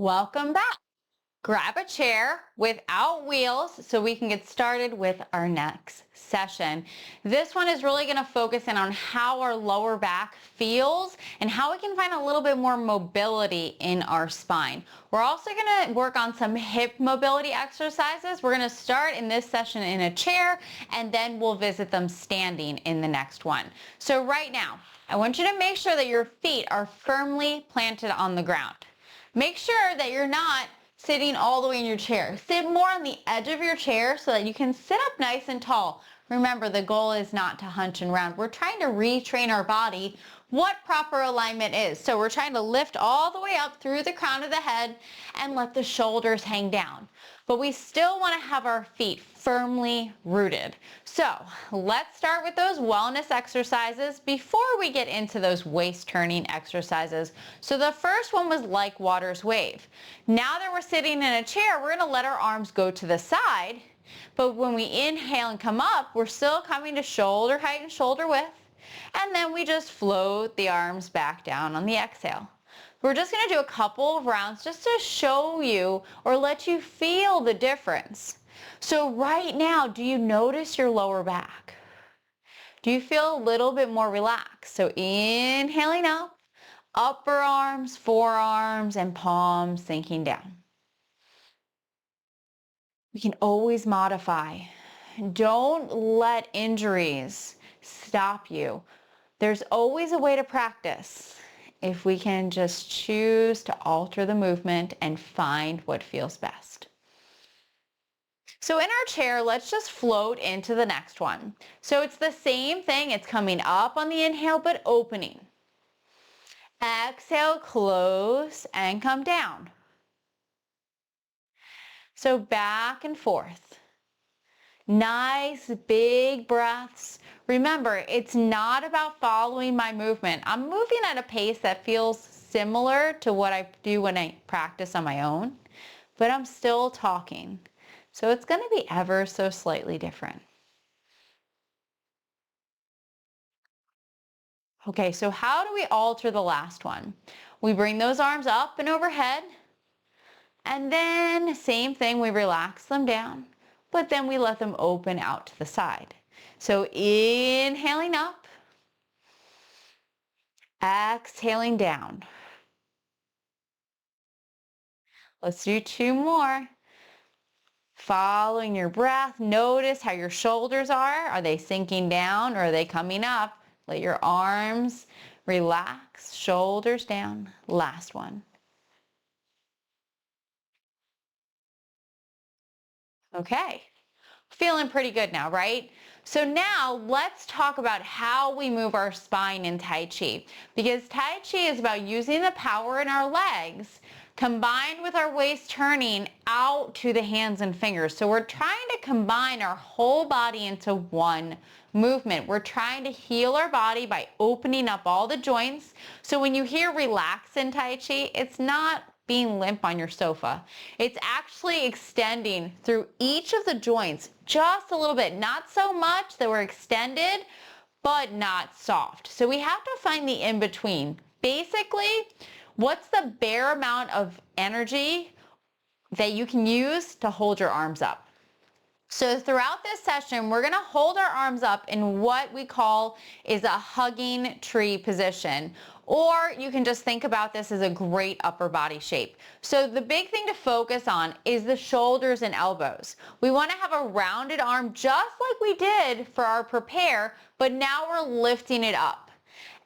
Welcome back. Grab a chair without wheels so we can get started with our next session. This one is really going to focus in on how our lower back feels and how we can find a little bit more mobility in our spine. We're also going to work on some hip mobility exercises. We're going to start in this session in a chair and then we'll visit them standing in the next one. So right now, I want you to make sure that your feet are firmly planted on the ground. Make sure that you're not sitting all the way in your chair. Sit more on the edge of your chair so that you can sit up nice and tall. Remember, the goal is not to hunch and round. We're trying to retrain our body what proper alignment is. So we're trying to lift all the way up through the crown of the head and let the shoulders hang down. But we still want to have our feet firmly rooted. So let's start with those wellness exercises before we get into those waist turning exercises. So the first one was like water's wave. Now that we're sitting in a chair, we're going to let our arms go to the side. But when we inhale and come up, we're still coming to shoulder height and shoulder width. And then we just float the arms back down on the exhale. We're just going to do a couple of rounds just to show you or let you feel the difference. So right now, do you notice your lower back? Do you feel a little bit more relaxed? So inhaling up, upper arms, forearms, and palms sinking down. We can always modify. Don't let injuries stop you. There's always a way to practice if we can just choose to alter the movement and find what feels best. So in our chair, let's just float into the next one. So it's the same thing. It's coming up on the inhale, but opening. Exhale, close, and come down. So back and forth. Nice big breaths. Remember, it's not about following my movement. I'm moving at a pace that feels similar to what I do when I practice on my own, but I'm still talking. So it's going to be ever so slightly different. Okay, so how do we alter the last one? We bring those arms up and overhead, and then same thing, we relax them down, but then we let them open out to the side. So inhaling up, exhaling down. Let's do two more. Following your breath, notice how your shoulders are. Are they sinking down or are they coming up? Let your arms relax, shoulders down. Last one. Okay, feeling pretty good now, right? So now let's talk about how we move our spine in Tai Chi, because Tai Chi is about using the power in our legs combined with our waist turning out to the hands and fingers. So we're trying to combine our whole body into one movement. We're trying to heal our body by opening up all the joints. So when you hear relax in Tai Chi, it's not being limp on your sofa. It's actually extending through each of the joints just a little bit, not so much that we're extended, but not soft. So we have to find the in-between. Basically, what's the bare amount of energy that you can use to hold your arms up? So throughout this session, we're going to hold our arms up in what we call is a hugging tree position. Or you can just think about this as a great upper body shape. So the big thing to focus on is the shoulders and elbows. We want to have a rounded arm just like we did for our prepare, but now we're lifting it up.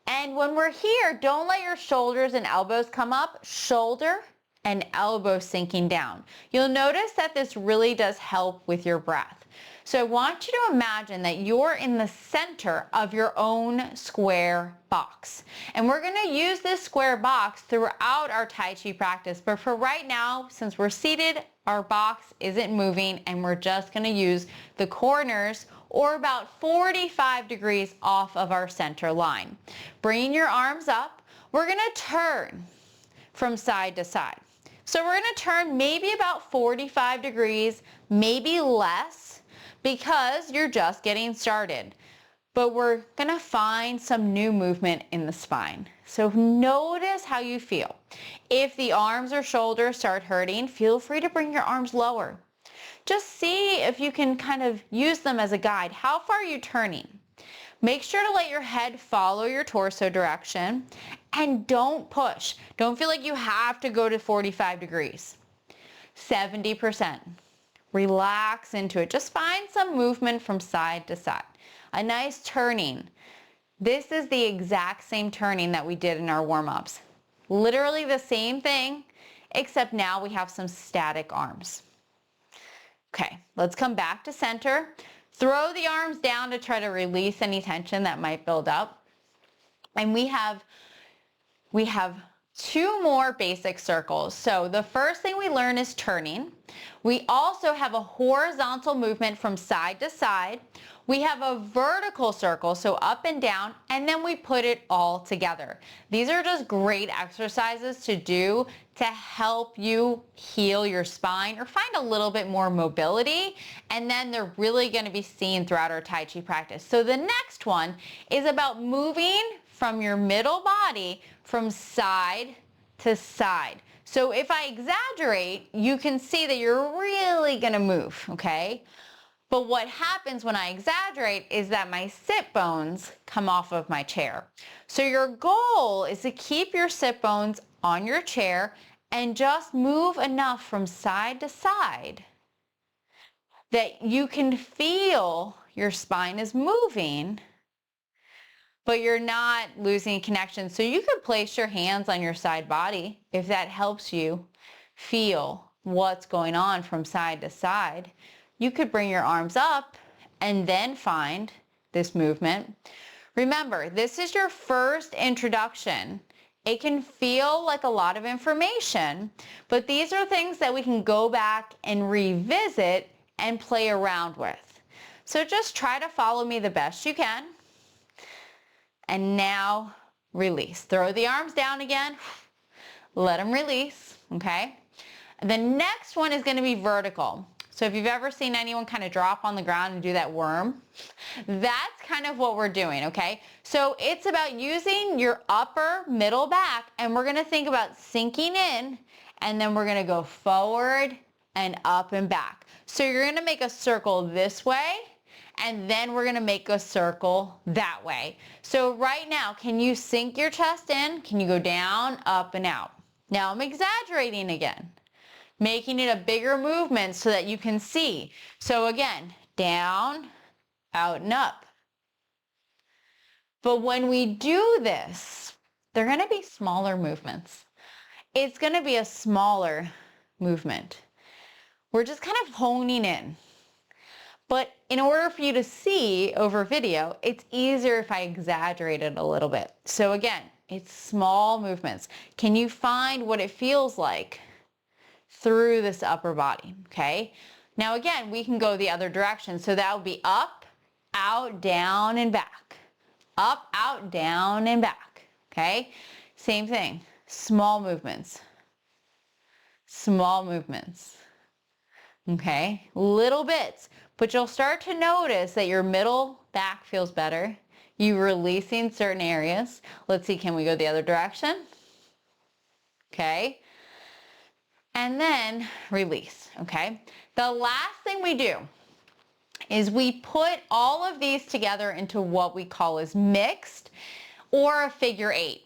And when we're here, don't let your shoulders and elbows come up. Shoulder and elbow sinking down. You'll notice that this really does help with your breath. So I want you to imagine that you're in the center of your own square box. And we're going to use this square box throughout our Tai Chi practice. But for right now, since we're seated, our box isn't moving and we're just going to use the corners or about 45 degrees off of our center line. Bringing your arms up, we're going to turn from side to side. So we're going to turn maybe about 45 degrees, maybe less, because you're just getting started. but we're gonna find some new movement in the spine. So notice how you feel. If the arms or shoulders start hurting, feel free to bring your arms lower. Just see if you can kind of use them as a guide. How far are you turning? Make sure to let your head follow your torso direction and don't push. Don't feel like you have to go to 45 degrees. 70%. Relax into it. Just find some movement from side to side. A nice turning. This is the exact same turning that we did in our warm-ups. Literally the same thing, except now we have some static arms. Okay, let's come back to center. Throw the arms down to try to release any tension that might build up. And we have 2 more basic circles. So the first thing we learn is turning. We also have a horizontal movement from side to side. We have a vertical circle, so up and down, and then we put it all together. These are just great exercises to do to help you heal your spine or find a little bit more mobility, and then they're really going to be seen throughout our Tai Chi practice. So the next one is about moving from your middle body from side to side. So if I exaggerate, you can see that you're really going to move, okay? But what happens when I exaggerate is that my sit bones come off of my chair. So your goal is to keep your sit bones on your chair and just move enough from side to side that you can feel your spine is moving, but you're not losing connection. So you could place your hands on your side body if that helps you feel what's going on from side to side. You could bring your arms up and then find this movement. Remember, this is your first introduction. It can feel like a lot of information, but these are things that we can go back and revisit and play around with. So just try to follow me the best you can. And now release. Throw the arms down again. Let them release, okay? The next one is going to be vertical. So if you've ever seen anyone kind of drop on the ground and do that worm, that's kind of what we're doing, okay? So it's about using your upper middle back, and we're going to think about sinking in, and then we're going to go forward and up and back. So you're going to make a circle this way, and then we're going to make a circle that way. So right now, can you sink your chest in? Can you go down, up, and out? Now I'm exaggerating again, making it a bigger movement so that you can see. So again, down, out, and up. But when we do this, they're going to be smaller movements. It's going to be a smaller movement. We're just kind of honing in. But in order for you to see over video, it's easier if I exaggerate it a little bit. So again, it's small movements. Can you find what it feels like through this upper body, okay? Now again, we can go the other direction. So that would be up, out, down, and back. Up, out, down, and back, okay? Same thing, small movements. Small movements, okay? Little bits, but you'll start to notice that your middle back feels better. You're releasing certain areas. Let's see, can we go the other direction? Okay. And then release, okay? The last thing we do is we put all of these together into what we call as mixed or a figure 8.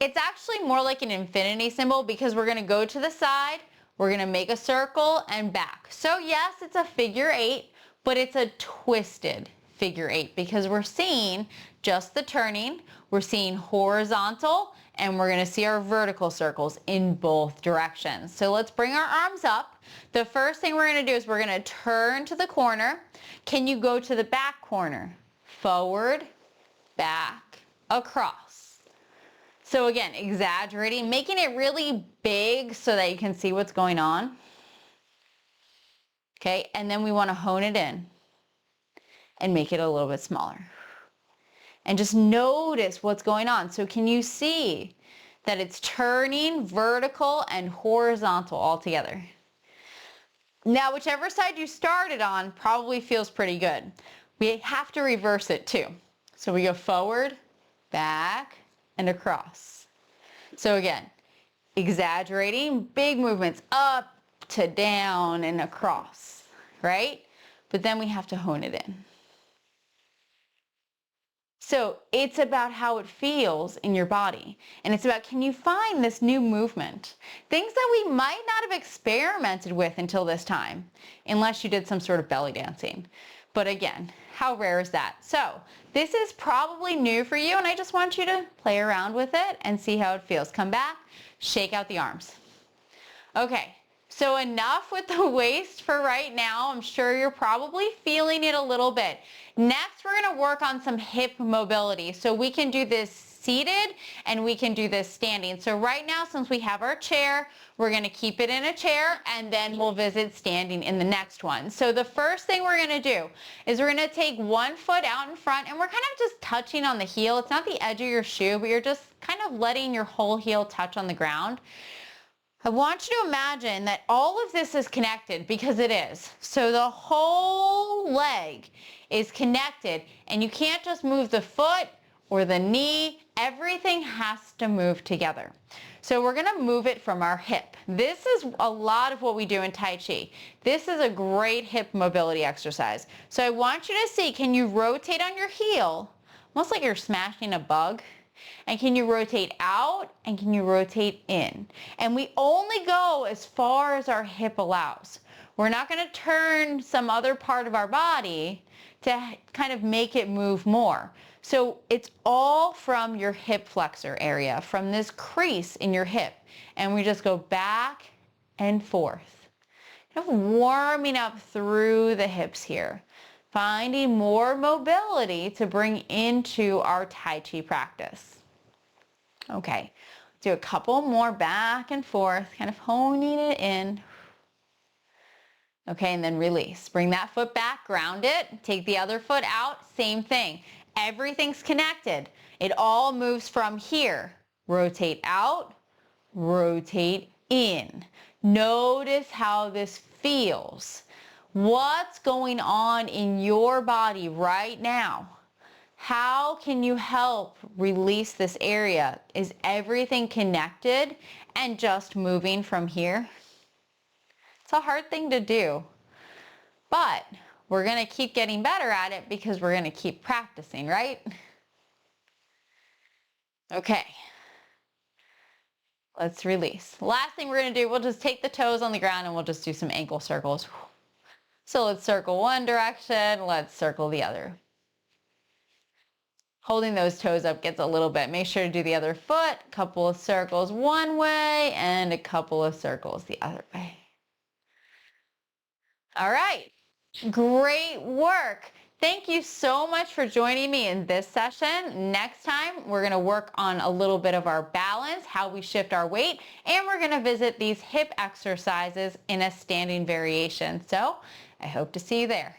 It's actually more like an infinity symbol because we're gonna go to the side, we're gonna make a circle and back. So yes, it's a figure 8, but it's a twisted figure 8 because we're seeing just the turning, we're seeing horizontal, and we're going to see our vertical circles in both directions. So let's bring our arms up. The first thing we're going to do is we're going to turn to the corner. Can you go to the back corner? Forward, back, across. So again, exaggerating, making it really big so that you can see what's going on. Okay, and then we want to hone it in and make it a little bit smaller. And just notice what's going on. So can you see that it's turning vertical and horizontal all together? Now, whichever side you started on probably feels pretty good. We have to reverse it too. So we go forward, back, and across. So again, exaggerating, big movements up to down and across, right? But then we have to hone it in. So it's about how it feels in your body. And it's about, can you find this new movement? Things that we might not have experimented with until this time, unless you did some sort of belly dancing. But again, how rare is that? So this is probably new for you, and I just want you to play around with it and see how it feels. Come back, shake out the arms. Okay, so enough with the waist for right now. I'm sure you're probably feeling it a little bit. Next, we're gonna work on some hip mobility. So we can do this seated and we can do this standing. So right now, since we have our chair, we're gonna keep it in a chair and then we'll visit standing in the next one. So the first thing we're gonna do is we're gonna take one foot out in front and we're kind of just touching on the heel. It's not the edge of your shoe, but you're just kind of letting your whole heel touch on the ground. I want you to imagine that all of this is connected, because it is. So the whole leg is connected and you can't just move the foot or the knee. Everything has to move together. So we're gonna move it from our hip. This is a lot of what we do in Tai Chi. This is a great hip mobility exercise. So I want you to see, can you rotate on your heel, almost like you're smashing a bug? And can you rotate out and can you rotate in? And we only go as far as our hip allows. We're not going to turn some other part of our body to kind of make it move more. So it's all from your hip flexor area, from this crease in your hip. And we just go back and forth, kind of warming up through the hips here, finding more mobility to bring into our Tai Chi practice. Okay, do a couple more back and forth, kind of honing it in. Okay, and then release. Bring that foot back, ground it, take the other foot out, same thing. Everything's connected. It all moves from here. Rotate out, rotate in. Notice how this feels. What's going on in your body right now? How can you help release this area? Is everything connected and just moving from here? It's a hard thing to do, but we're gonna keep getting better at it because we're gonna keep practicing, right? Okay, let's release. Last thing we're gonna do, we'll just take the toes on the ground and we'll just do some ankle circles. So let's circle one direction, let's circle the other. Holding those toes up gets a little bit. Make sure to do the other foot, a couple of circles one way and a couple of circles the other way. All right, great work. Thank you so much for joining me in this session. Next time, we're gonna work on a little bit of our balance, how we shift our weight, and we're gonna visit these hip exercises in a standing variation. So I hope to see you there.